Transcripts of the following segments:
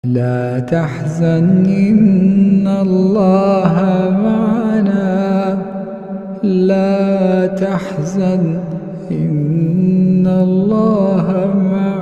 لا تحزن إن الله معنا، لا تحزن إن الله معنا.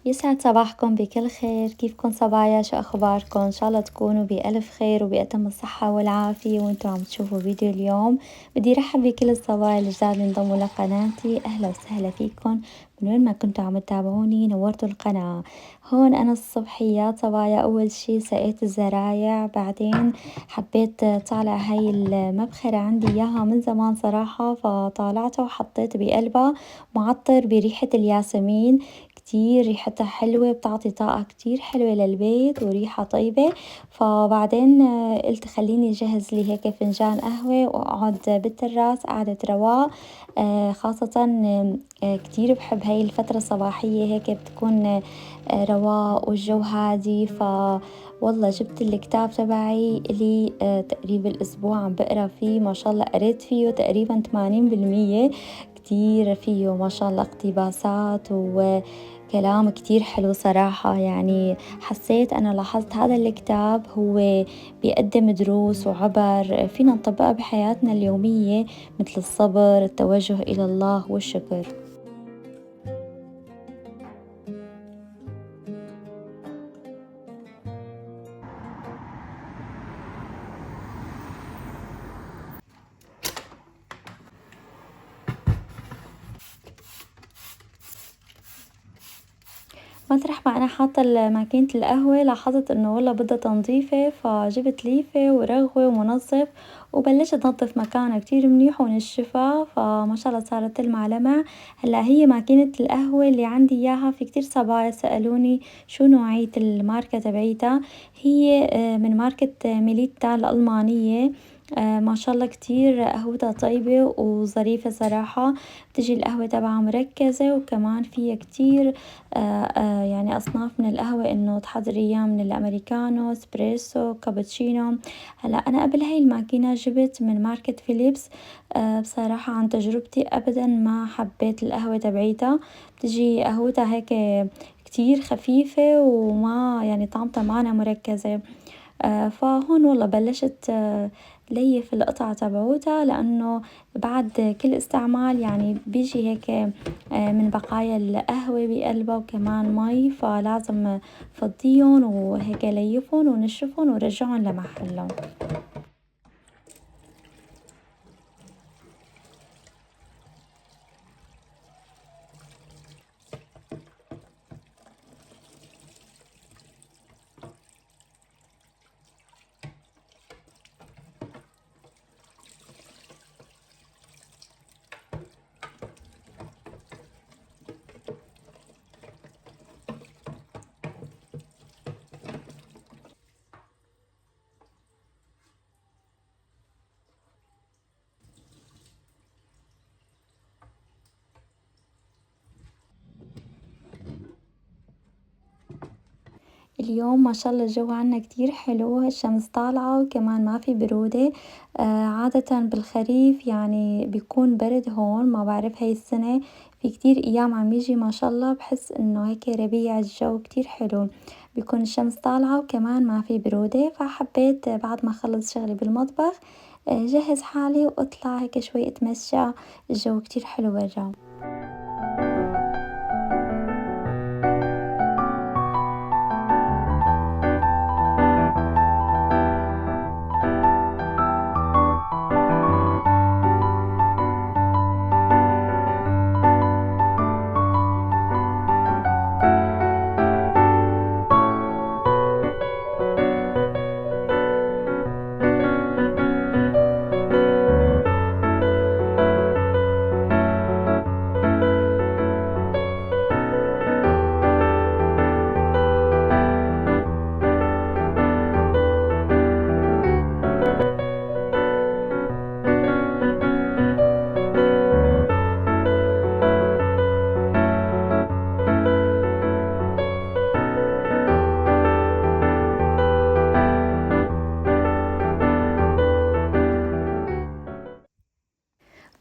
يسعد صباحكم بكل خير. كيفكن صبايا؟ شو أخباركم؟ إن شاء الله تكونوا بألف خير وبأتم الصحة والعافية وانتوا عم تشوفوا فيديو اليوم. بدي رحب بكل الصبايا الجداد اللي انضموا لقناتي. أهلا وسهلا فيكم من وين ما كنتوا عم تتابعوني، نورتوا القناة. هون أنا الصبحيات صبايا، أول شي سقيت الزرايع، بعدين حبيت طالع هاي المبخرة عندي إياها من زمان صراحة، فطالعتها وحطيت بقلبها معطر بريحة الياسمين. كتير ريحتها حلوة، بتعطي طاقة كتير حلوة للبيت وريحة طيبة. فبعدين قلت خليني أجهز لي هيك فنجان قهوة وأقعد بالتراس قعدة رواق. خاصة كتير بحب هاي الفترة الصباحية، هيك بتكون رواق والجو هادي. والله جبت الكتاب تبعي لي تقريبا الأسبوع عم بقرا فيه، ما شاء الله قريت فيه تقريبا 80%. كتير فيه ما شاء الله اقتباسات وكلام كتير حلو صراحة. يعني حسيت أنا لاحظت هذا الكتاب هو بيقدم دروس وعبر فينا نطبقها بحياتنا اليومية، مثل الصبر، التوجه إلى الله والشكر. مطرح ما أنا حاطة ماكينة القهوة لاحظت إنه والله بدها تنظيفة، فجبت ليفة ورغوة ومنظف وبلشت أنظف مكانها كتير منيح ونشفها، فما شاء الله صارت تلمع لمع. هلا هي ماكينة القهوة اللي عندي إياها، في كتير صبايا سألوني شو نوعية الماركة تبعيتها. هي من ماركة ميليتا الألمانية. ما شاء الله كتير قهوتها طيبة وظريفة صراحة. بتجي القهوة تبعها مركزة، وكمان فيها كتير يعني أصناف من القهوة، إنه تحضري إياه من الأمريكانو، إسبريسو، كابتشينو. هلا أنا قبل هاي الماكينة جبت من ماركة فيليبس. بصراحة عن تجربتي أبدا ما حبيت القهوة تبعيتها. بتجي قهوتها هيك كتير خفيفة وما يعني طعمتها معنا مركزة. فهون والله بلشت ليف القطعة تبعوتها، لأنه بعد كل استعمال يعني بيجي هيك من بقايا القهوة بقلبها وكمان مي، فلازم فضيهم وهيك ليفهم ونشفهم ورجعهم لمحلهم. اليوم ما شاء الله الجو عنا كتير حلو، الشمس طالعة وكمان ما في برودة. عادة بالخريف يعني بيكون برد هون، ما بعرف هاي السنة في كتير أيام عم يجي ما شاء الله بحس إنه هيك ربيع، الجو كتير حلو، بيكون الشمس طالعة وكمان ما في برودة. فحبيت بعد ما أخلص شغلي بالمطبخ جهز حالي وأطلع هيك شوي أتمشى، الجو كتير حلو برا.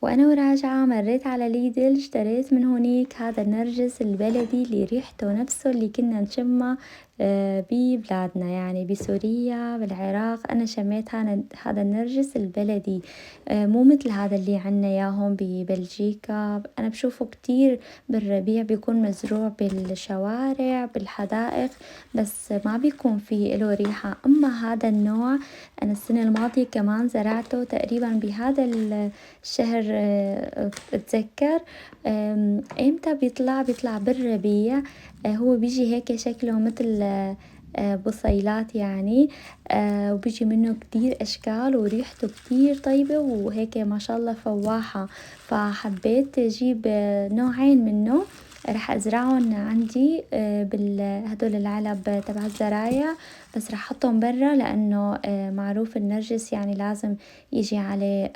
وأنا وراجعة مريت على ليدل، اشتريت من هونيك هذا النرجس البلدي اللي ريحته نفسه اللي كنا نشمه ببلادنا، يعني بسوريا بالعراق. أنا شميت هذا النرجس البلدي، مو مثل هذا اللي عنا ياهم ببلجيكا. أنا بشوفه كتير بالربيع بيكون مزروع بالشوارع بالحدائق، بس ما بيكون فيه له ريحة. أما هذا النوع أنا السنة الماضية كمان زرعته تقريبا بهذا الشهر، أتذكر إمتى بيطلع بالربيع. هو بيجي هيك شكله مثل بصيلات يعني، وبيجي منه كتير أشكال وريحته كتير طيبة وهيك ما شاء الله فواحة. فحبيت أجيب نوعين منه، راح أزرعهم عندي هدول العلب تبع الزرايع، بس راح أحطهم برا لأنه معروف النرجس يعني لازم يجي عليه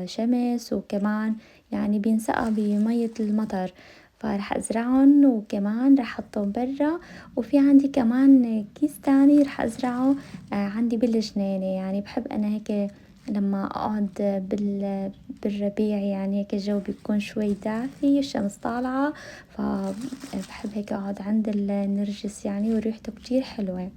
شمس، وكمان يعني بينسقى بمية المطر. فراح أزرعهم وكمان راح أحطهم برا. وفي عندي كمان كيس تاني راح أزرعه عندي بالجنينة. يعني بحب أنا هيك لما أقعد بالربيع، يعني هيك الجو بيكون شوي دافي، الشمس طالعة، فبحب هيك أقعد عند النرجس يعني، وريحته كتير حلوة.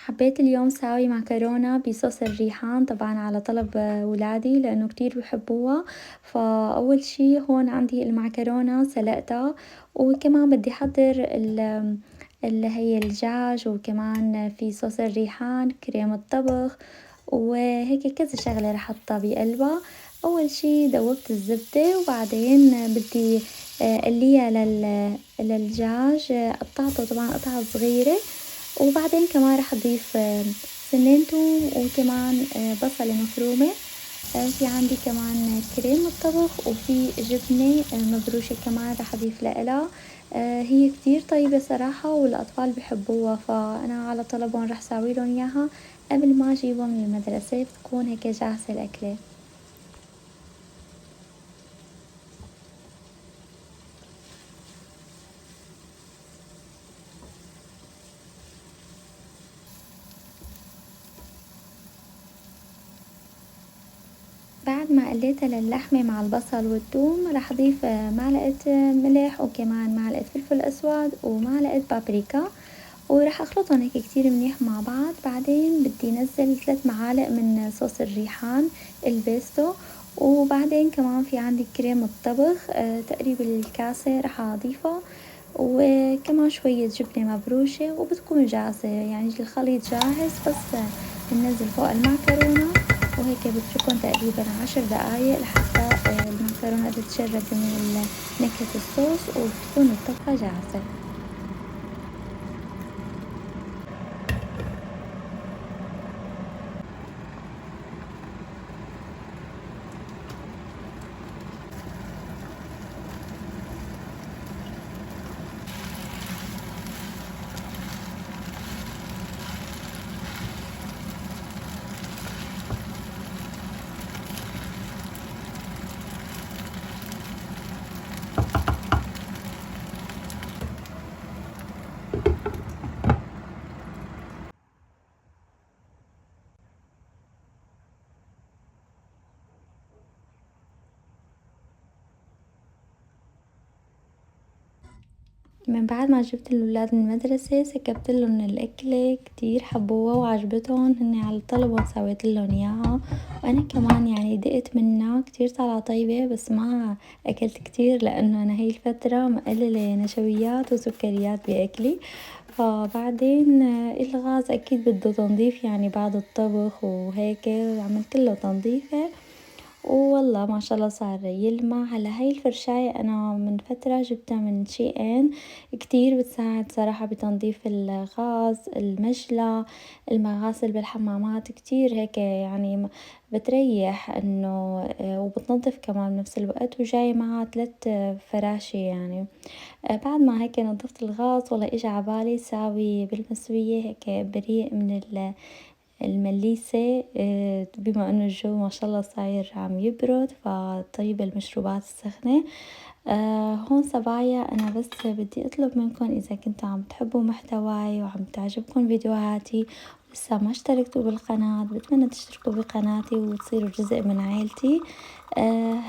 حبيت اليوم ساوي معكرونة بصوص الريحان، طبعا على طلب ولادي لأنه كتير بيحبوها. فأول شي هون عندي المعكرونة سلقتها، وكمان بدي أحضر اللي هي الدجاج، وكمان في صوص الريحان، كريمة طبخ، وهيك كذا شغلة رح أحطها بقلبها. أول شي دوبت الزبدة وبعدين بدي قليها للدجاج، قطعته طبعا قطع صغيرة، وبعدين كمان رح أضيف سنين توم وكمان بصلة مفرومة. في عندي كمان كريمة طبخ وفي جبنة مبروشة كمان رح أضيف لها. هي كتير طيبة صراحة والأطفال بحبوها، فأنا على طلبهم رح ساويلهم إياها قبل ما أجيبهم من المدرسة، بتكون هيك جاهزة الأكلة. بعد ما قليتها للحمة مع البصل والثوم رح أضيف معلقة ملح وكمان معلقة فلفل أسود ومعلقة بابريكا، ورح أخلطهم هيك كتير منيح مع بعض. بعدين بدي نزل 3 معالق من صوص الريحان البيستو، وبعدين كمان في عندي كريمة طبخ تقريبا الكاسة رح أضيفها، وكمان شوية جبنة مبروشة وبتكون جاهزة. يعني الخليط جاهز، بس بننزل فوق المعكرونة وهيك بتركن تقريبا 10 دقايق لحتى المعكرونة تتشرب من نكهة الصوص وبتكون الطبخة جاهزة. من بعد ما جبت الولاد من المدرسة سكبت لهم الأكلة، كتير حبوها وعجبتهم، هن على طلبهم سويت لهم إياها، وأنا كمان يعني دقت منها كتير طالعة طيبة، بس ما أكلت كتير لأنه أنا هاي الفترة مقللة نشويات وسكريات بأكلي. فبعدين الغاز أكيد بده تنظيف يعني بعد الطبخ وهيك، عملت له تنظيفة والله ما شاء الله صار يلمع. هلا هاي الفرشاية أنا من فترة جبتها من شي إن، كتير بتساعد صراحة بتنظيف الغاز، المجلى، المغاسل بالحمامات، كتير هيك يعني بتريح إنه وبتنظف كمان بنفس الوقت، وجاي معها 3 فراشي يعني. بعد ما هيك نظفت الغاز والله إجا عبالي ساوي بالمسوية هيك بريق من المليسة، بما إنه الجو ما شاء الله صاير عم يبرد فطيب المشروبات السخنة. هون صبايا أنا بس بدي أطلب منكم إذا كنتوا عم تحبوا محتواي وعم تعجبكم فيديوهاتي ولسه ما اشتركتوا بالقناة، بتمنى تشتركوا بقناتي وتصيروا جزء من عيلتي.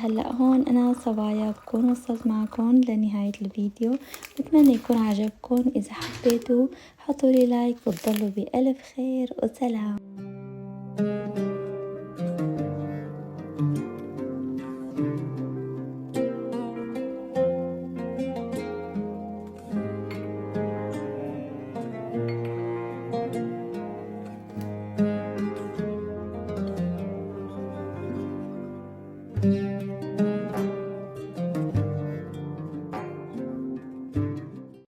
هلأ هون أنا صبايا بكون وصلت معكم لنهاية الفيديو، بتمنى يكون عجبكم. إذا حبيتوا حطولي لايك وتضلوا بألف خير وسلام.